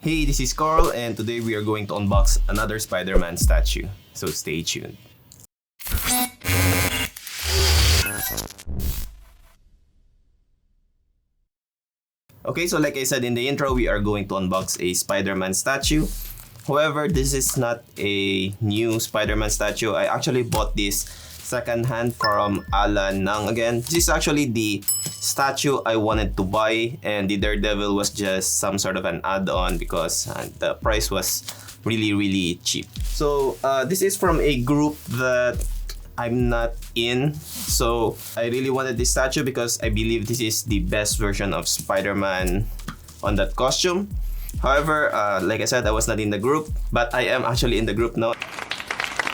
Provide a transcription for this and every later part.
Hey, this is Carl, and today we are going to unbox another Spider-Man statue. So stay tuned. Okay, so like I said in the intro, we are going to unbox a Spider-Man statue. However, this is not a new Spider-Man statue. I actually bought this second-hand from Alan Nang again. This is actually the statue I wanted to buy, and the Daredevil was just some sort of an add-on because the price was really cheap. So this is from a group that I'm not in. So I really wanted this statue because I believe this is the best version of Spider-Man on that costume. However, like I said, I was not in the group, but I am actually in the group now.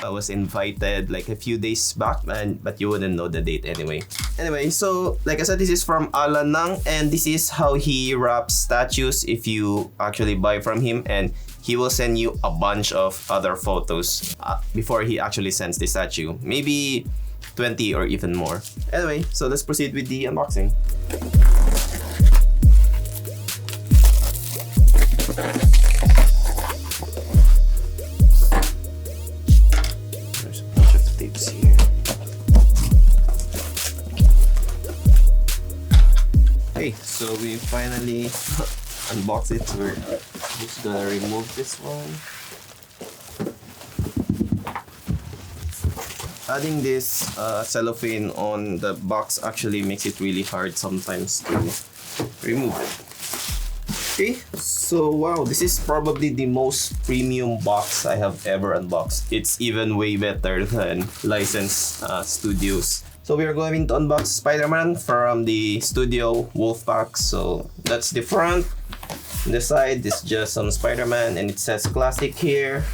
I was invited like a few days back, but you wouldn't know the date anyway. Anyway, so like I said, this is from Alan Nang, and this is how he wraps statues if you actually buy from him, and he will send you a bunch of other photos before he actually sends the statue. Maybe 20 or even more. Anyway, so let's proceed with the unboxing. Here. Okay, so we finally unboxed it. We're just gonna remove this one. Adding this cellophane on the box actually makes it really hard sometimes to remove it. Okay, so wow, this is probably the most premium box I have ever unboxed. It's even way better than licensed studios. So we are going to unbox Spider-Man from the studio Wolfpack. So that's the front. On the side is just some Spider-Man, and it says classic here.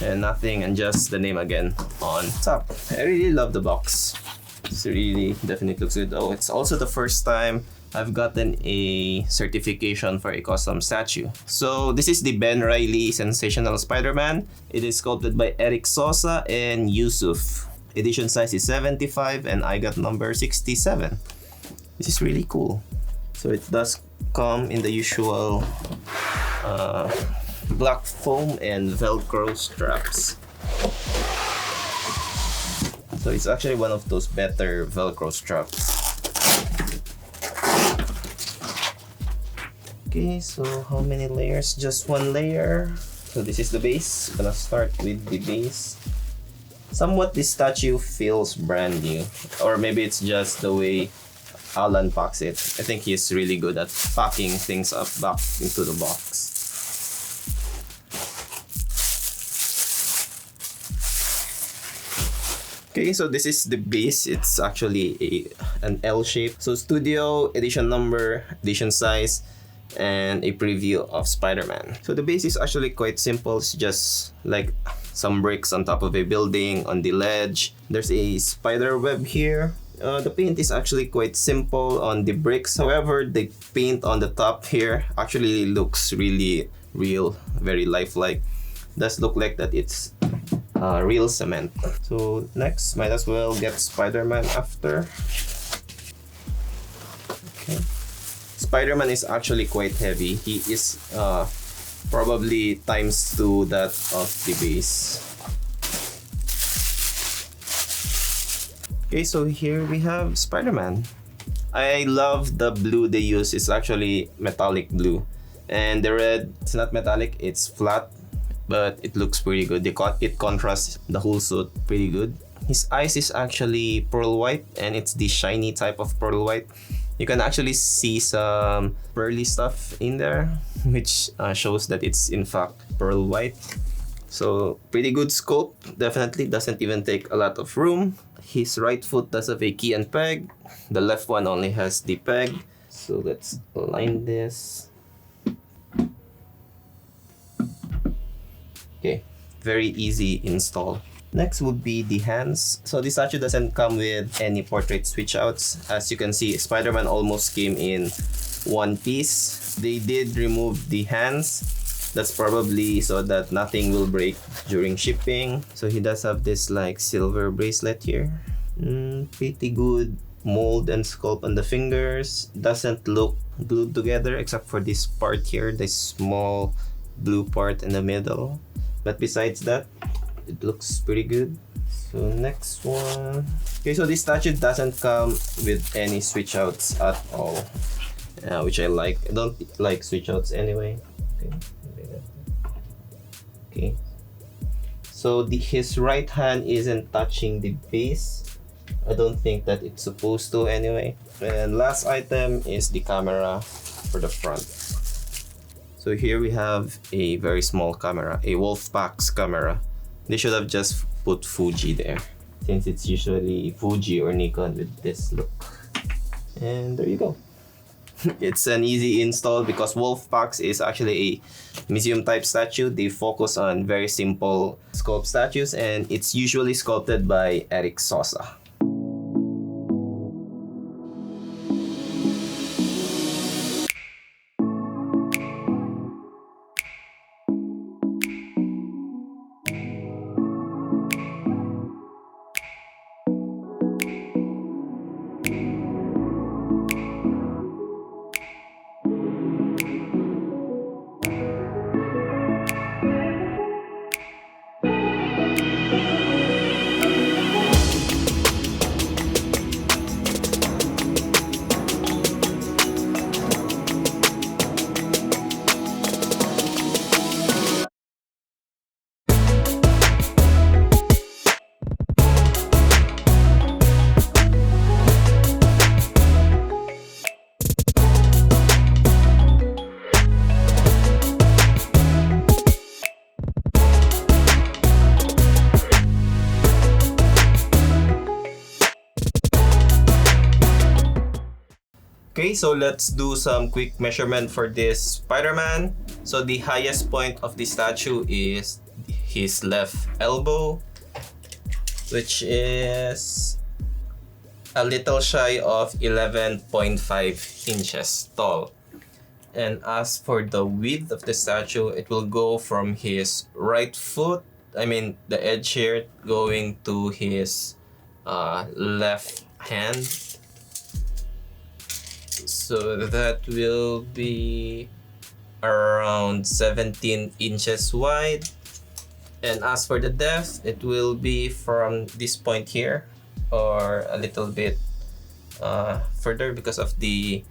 And nothing, and just the name again on top. I really love the box. It's really definitely looks good. Oh, it's also the first time I've gotten a certification for a custom statue. So this is the Ben Reilly Sensational Spider-Man. It is sculpted by Eric Sosa and Yusuf. Edition size is 75 and I got number 67. This is really cool. So it does come in the usual black foam and Velcro straps. So it's actually one of those better Velcro straps. Okay, so how many layers? Just one layer. So this is the base. I'm gonna start with the base. Somewhat this statue feels brand new, or maybe it's just the way Alan packs it. I think he's really good at packing things up back into the box. Okay, so this is the base. It's actually an L shape. So studio, edition number, edition size, and a preview of Spider-Man. So the base is actually quite simple. It's just like some bricks on top of a building on the ledge. There's a spider web here. The paint is actually quite simple on the bricks. However, the paint on the top here actually looks really real, very lifelike. Does look like that it's real cement. So next, might as well get Spider-Man after. Okay. Spider-Man is actually quite heavy. He is probably ×2 that of the base. Okay, so here we have Spider-Man. I love the blue they use. It's actually metallic blue. And the red, it's not metallic, it's flat, but it looks pretty good. It contrasts the whole suit pretty good. His eyes is actually pearl white, and it's the shiny type of pearl white. You can actually see some pearly stuff in there, which shows that it's in fact pearl white. So pretty good sculpt, definitely doesn't even take a lot of room. His right foot does have a key and peg. The left one only has the peg. So let's align this. Okay, very easy install. Next would be the hands. So this statue doesn't come with any portrait switch outs. As you can see, Spider-Man almost came in one piece. They did remove the hands. That's probably so that nothing will break during shipping. So he does have this like silver bracelet here. Pretty good mold and sculpt on the fingers. Doesn't look glued together except for this part here, this small blue part in the middle. But besides that, it looks pretty good. So next one. Okay, so this statue doesn't come with any switch outs at all, which I like. I don't like switch outs anyway. Okay. So his right hand isn't touching the base. I don't think that it's supposed to anyway. And last item is the camera for the front. So here we have a very small camera, a Wolfpack's camera. They should have just put Fuji there, since it's usually Fuji or Nikon with this look. And there you go. It's an easy install because Wolfpack's is actually a museum type statue. They focus on very simple sculpt statues, and it's usually sculpted by Eric Sosa. Okay, so let's do some quick measurement for this Spider-Man. So the highest point of the statue is his left elbow, which is a little shy of 11.5 inches tall. And as for the width of the statue, it will go from his right foot, the edge here, going to his left hand. So that will be around 17 inches wide. And as for the depth, it will be from this point here or a little bit further because of the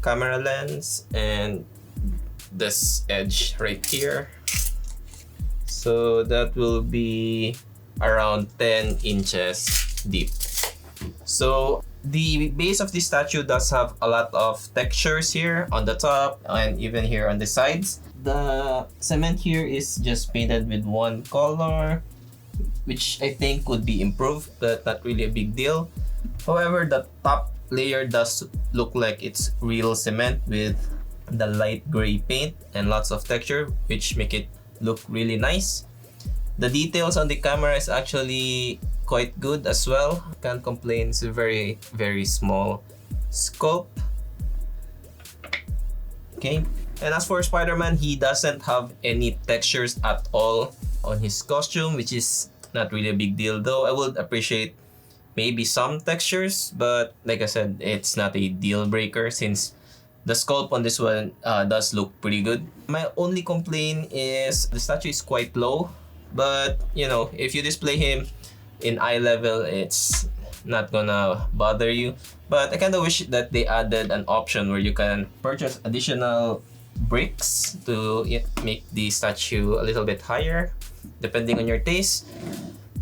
camera lens and this edge right here. So that will be around 10 inches deep. So the base of the statue does have a lot of textures here on the top and even here on the sides. The cement here is just painted with one color, which I think could be improved, but not really a big deal. However, the top layer does look like it's real cement with the light gray paint and lots of texture, which make it look really nice. The details on the camera is actually quite good as well. Can't complain. It's a very, very small scope. Okay. And as for Spider-Man, he doesn't have any textures at all on his costume, which is not really a big deal, though I would appreciate maybe some textures, but like I said, it's not a deal breaker since the sculpt on this one does look pretty good. My only complaint is the statue is quite low, but if you display him in eye level, it's not gonna bother you. But I kind of wish that they added an option where you can purchase additional bricks to make the statue a little bit higher depending on your taste.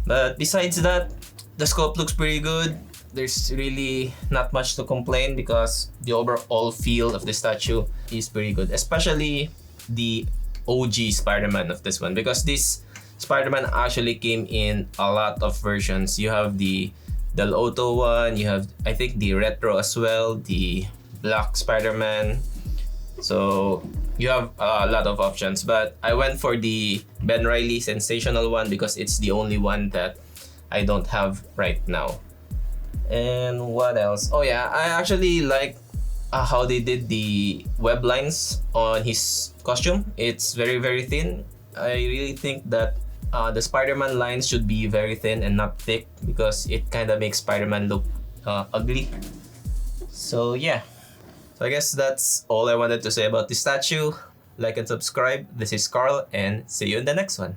But besides that, the sculpt looks pretty good. There's really not much to complain because the overall feel of the statue is pretty good, especially the OG Spider-Man of this one, because this Spider-Man actually came in a lot of versions. You have the Del Auto one, you have I think the retro as well, the black Spider-Man. So you have a lot of options, but I went for the Ben Reilly Sensational one because it's the only one that I don't have right now. And what else? Oh yeah, I actually like how they did the web lines on his costume. It's very, very thin. I really think that the Spider-Man lines should be very thin and not thick because it kind of makes Spider-Man look ugly. So yeah. So I guess that's all I wanted to say about this statue. Like and subscribe. This is Carl, and see you in the next one.